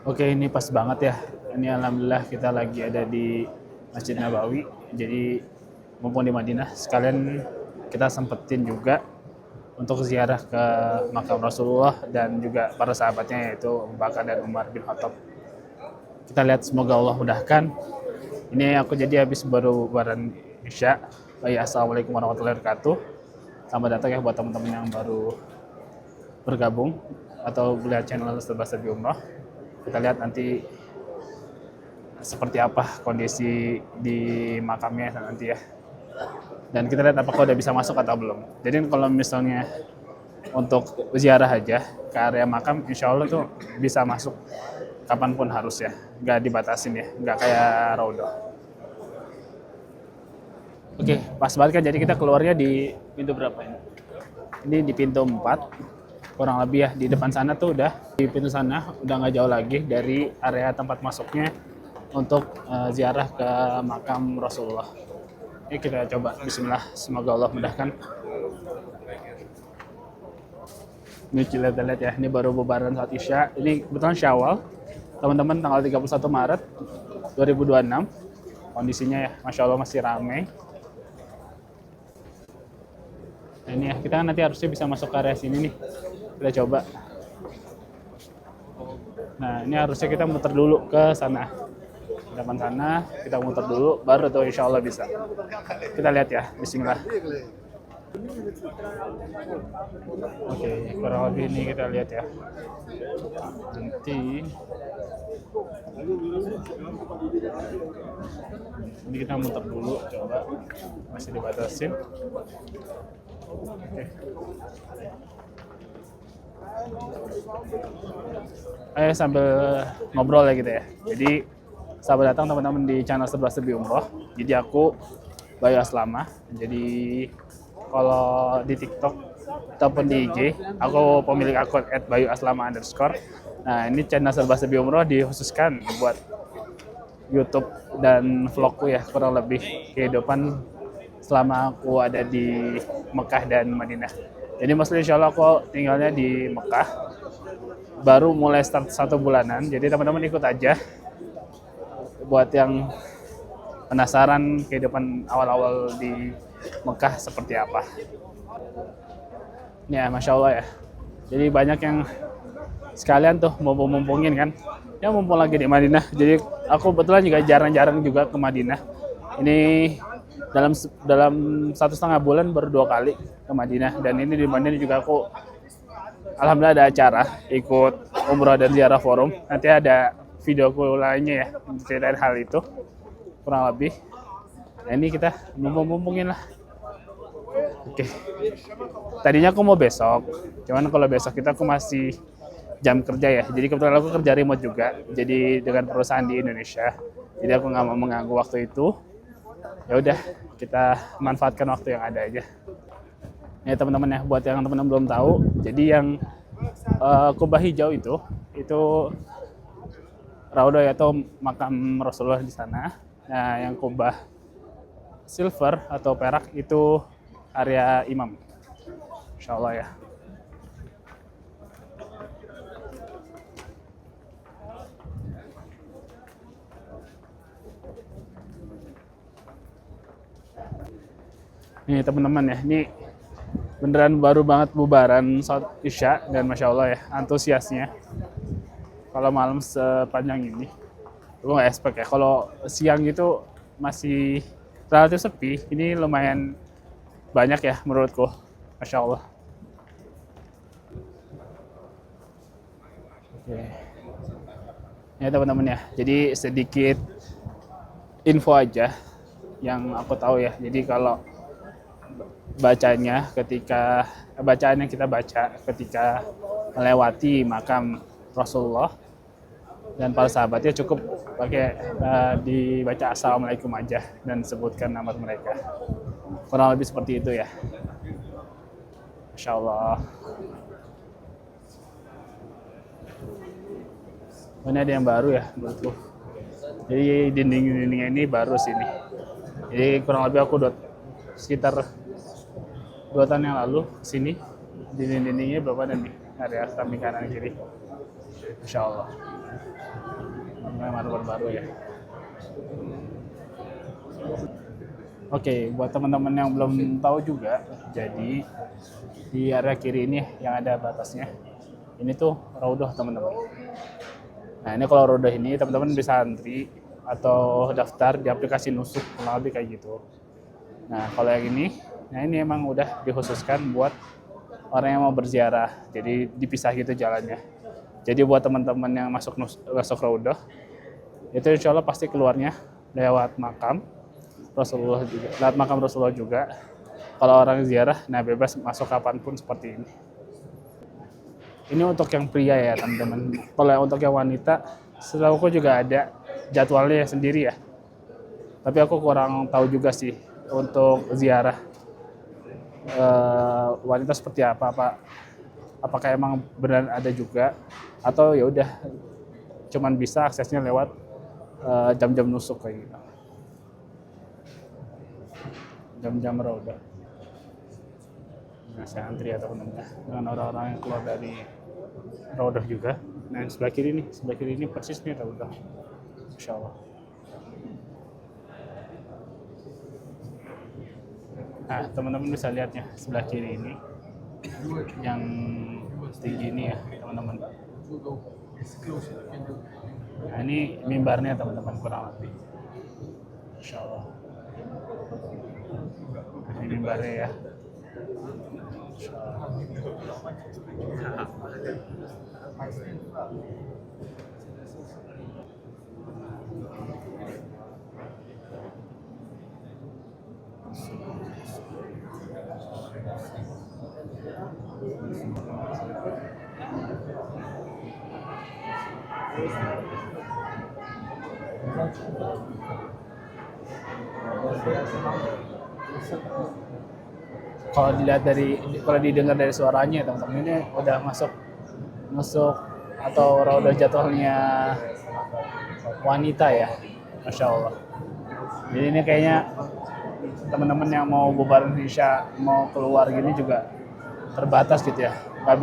Oke, ini pas banget ya. Ini alhamdulillah kita lagi ada di Masjid Nabawi. Jadi mumpung di Madinah, sekalian kita sempetin juga untuk ziarah ke makam Rasulullah dan juga para sahabatnya yaitu Abu Bakar dan Umar bin Khattab. Kita lihat semoga Allah mudahkan. Ini aku jadi habis baru baran Isya. Baik, assalamualaikum warahmatullahi wabarakatuh. Selamat datang ya buat teman-teman yang baru bergabung atau melihat channel Serba Serbi Umroh. Kita lihat nanti seperti apa kondisi di makamnya nanti ya. Dan kita lihat apakah udah bisa masuk atau belum. Jadi kalau misalnya untuk ziarah aja ke area makam, insya Allah tuh bisa masuk kapanpun harus ya. Nggak dibatasin ya, nggak kayak Raudhah. Oke, pas banget kan, jadi kita keluarnya di pintu berapa ini? Ini di pintu 4, kurang lebih ya. Di depan sana tuh udah, di pintu sana udah nggak jauh lagi dari area tempat masuknya untuk ziarah ke makam Rasulullah. Ini kita coba, bismillah, semoga Allah mudahkan. Ini kita lihat ya, ini baru bubaran saat Isya. Ini kebetulan Syawal, teman-teman, tanggal 31 Maret 2026. Kondisinya ya, Masya Allah masih ramai. Nah, ini ya, kita nanti harusnya bisa masuk ke area sini nih. Kita coba. Nah, ini harusnya kita muter dulu ke sana. Depan sana, kita muter dulu, baru tuh insya Allah bisa. Kita lihat ya, bismillah. Oke, kurang lebih ini kita lihat ya. Nanti ini kita muter dulu, coba. Masih dibatasin. Oke. Ayo sambil ngobrol ya gitu ya. Jadi selamat datang teman-teman di channel Serba Serbi Umroh. Jadi aku Bayu Aslama. Jadi kalau di TikTok ataupun di IG, aku pemilik akun @bayuaslama_. Nah, ini channel Serba Serbi Umroh dikhususkan buat YouTube dan vlogku ya, kurang lebih kehidupan selama aku ada di Mekah dan Madinah. Jadi maksudnya insya Allah aku tinggalnya di Mekah, baru mulai start 1 bulanan. Jadi teman-teman ikut aja buat yang penasaran kehidupan awal-awal di Mekah seperti apa. Ya, Masya Allah ya. Jadi banyak yang sekalian tuh mumpung-mumpungin kan. Ya mumpung lagi di Madinah. Jadi aku kebetulan juga jarang-jarang juga ke Madinah. Ini dalam 1,5 bulan baru 2 kali ke Madinah. Dan ini di Madinah juga aku alhamdulillah ada acara ikut umrah dan ziarah forum. Nanti ada videoku lainnya ya, ceritain hal itu kurang lebih. Nah, ini kita mumpung-mumpungin lah. Oke. Tadinya aku mau besok, cuman kalau besok aku masih jam kerja ya. Jadi kebetulan aku kerja remote juga, jadi dengan perusahaan di Indonesia. Jadi aku nggak mau mengganggu waktu itu. Ya udah, kita manfaatkan waktu yang ada aja. Ya teman-teman ya, buat yang teman-teman belum tahu, jadi yang kubah hijau itu Raudhah atau makam Rasulullah di sana. Nah, yang kubah silver atau perak itu area imam. Insya Allah ya. Nih teman-teman ya, ini beneran baru banget bubaran saat Isya dan Masya Allah ya, antusiasnya. Kalau malam sepanjang ini, gue nggak expect ya. Kalau siang itu masih relatif sepi, ini lumayan banyak ya menurutku, Masya Allah. Oke. Ya teman-teman ya, jadi sedikit info aja yang aku tahu ya. Jadi kalau bacaan yang kita baca ketika melewati makam Rasulullah dan para sahabatnya, cukup pakai dibaca assalamualaikum aja dan sebutkan nama mereka. Kurang lebih seperti itu ya. Masya Allah. Ini ada yang baru ya menurutku. Jadi dinding-dindingnya ini baru sini. Jadi kurang lebih aku sekitar 2 tahun yang lalu sini. Dinding-dindingnya berapa nih? Area samping kanan kiri. Masya Allah. Memang baru-baru ya. Oke, buat teman-teman yang belum tahu juga, jadi di area kiri ini yang ada batasnya, ini tuh Raudhah teman-teman. Nah ini kalau Raudhah ini teman-teman bisa antri atau daftar di aplikasi Nusuk, kurang lebih kayak gitu. Nah kalau yang ini, nah ini emang udah dikhususkan buat orang yang mau berziarah, jadi dipisah gitu jalannya. Jadi buat teman-teman yang masuk Raudhah, itu insya Allah pasti keluarnya lewat makam Rasulullah juga, lewat makam Rasulullah juga. Kalau orang ziarah, nah bebas masuk kapanpun seperti ini. Ini untuk yang pria ya teman-teman. Kalau untuk yang wanita, setahu aku juga ada jadwalnya sendiri ya. Tapi aku kurang tahu juga sih untuk ziarah wanita seperti apa. Apakah emang benar ada juga atau ya udah cuman bisa aksesnya lewat jam-jam nusuk kayak gitu. Jam-jam Raudhah. Nah, saya antri ya teman-teman dengan orang-orang yang keluar dari Raudhah juga. Nah, yang sebelah kiri ini persis nih Raudhah. Masya Allah. Nah, teman-teman bisa lihatnya sebelah kiri ini yang tinggi ini ya teman-teman. Nah, ini mimbarnya teman-teman kurang lebih. Masya Allah. Nah, ini mimbarnya ya. Kalau didengar dari suaranya teman-teman, ini udah masuk atau Raudhah jadwalnya wanita ya, Masya Allah. Jadi ini kayaknya teman-teman yang mau bubar Indonesia mau keluar gini juga terbatas gitu ya, nggak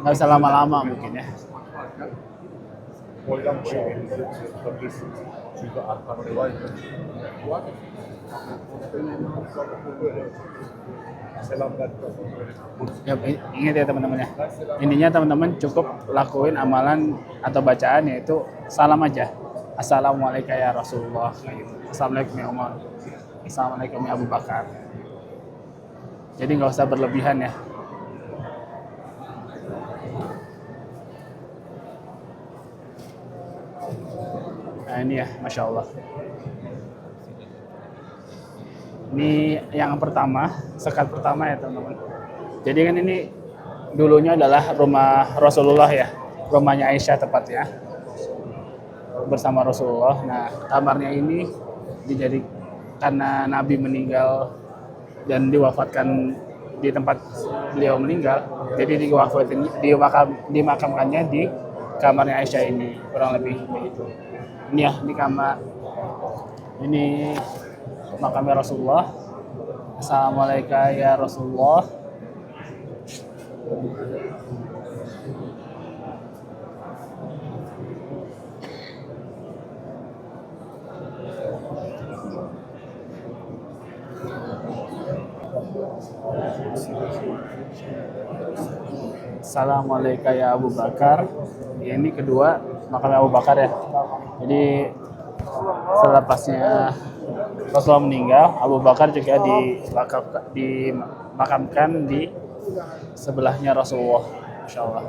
bisa lama-lama mungkin ya. Ya, ingat ya teman-teman ya. Intinya teman-teman cukup lakuin amalan atau bacaan yaitu salam aja. Assalamualaikum ya Rasulullah. Assalamualaikum ya Umar. Assalamualaikum ya Abu Bakar. Jadi nggak usah berlebihan ya. Nah ini ya, Masya Allah. Ini yang pertama, sekat pertama ya teman-teman. Jadi kan ini dulunya adalah rumah Rasulullah ya, rumahnya Aisyah tepatnya, bersama Rasulullah. Nah kamarnya ini karena Nabi meninggal dan diwafatkan di tempat beliau meninggal, jadi dimakamkannya di kamarnya Aisyah ini, kurang lebih begitu. Ini ya, ini kamar, ini makamnya Rasulullah. Assalamualaikum ya Rasulullah. Assalamualaikum ya Abu Bakar. Ini kedua makamnya Abu Bakar ya. Jadi selepasnya Rasulullah meninggal, Abu Bakar juga dimakamkan di sebelahnya Rasulullah, Masya Allah.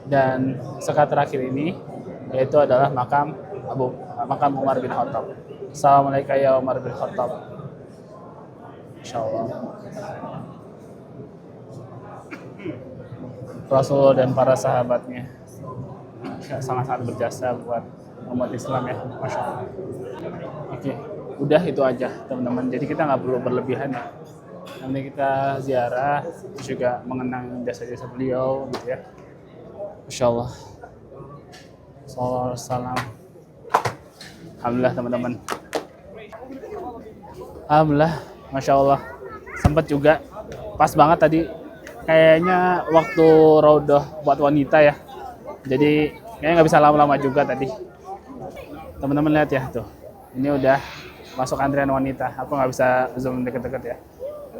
Dan sekat terakhir ini yaitu adalah makam Umar bin Khattab. Assalamualaikum ya Umar bin Khattab. Masya Allah. Rasul dan para sahabatnya sangat-sangat berjasa buat umat Islam ya, Masya Allah. Oke, udah itu aja teman-teman. Jadi kita nggak perlu berlebihan ya. Nanti kita ziarah, terus juga mengenang jasa-jasa beliau gitu ya. Masya Allah. Salam. Alhamdulillah teman-teman. Alhamdulillah, Masya Allah. Sempat juga pas banget tadi kayaknya waktu Raudah buat wanita ya. Jadi kayaknya nggak bisa lama-lama juga tadi. Teman-teman lihat ya tuh. Ini udah masuk antrian wanita. Aku nggak bisa zoom deket-deket ya.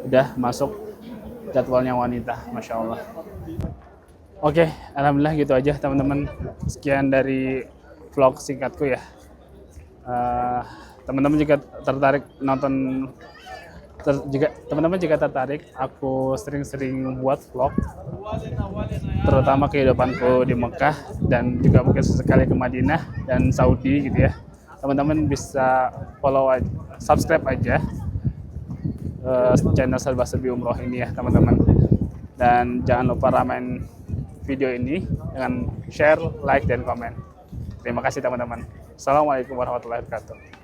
Udah masuk jadwalnya wanita, masya Allah. Oke, alhamdulillah gitu aja teman-teman. Sekian dari vlog singkatku ya. Teman-teman jika tertarik nonton teman-teman jika tertarik, aku sering-sering buat vlog, terutama kehidupanku di Mekah dan juga mungkin sesekali ke Madinah dan Saudi gitu ya. Teman-teman bisa follow aja, subscribe aja channel Serba Serbi Umroh ini ya teman-teman. Dan jangan lupa ramein video ini dengan share, like, dan komen. Terima kasih teman-teman. Assalamualaikum warahmatullahi wabarakatuh.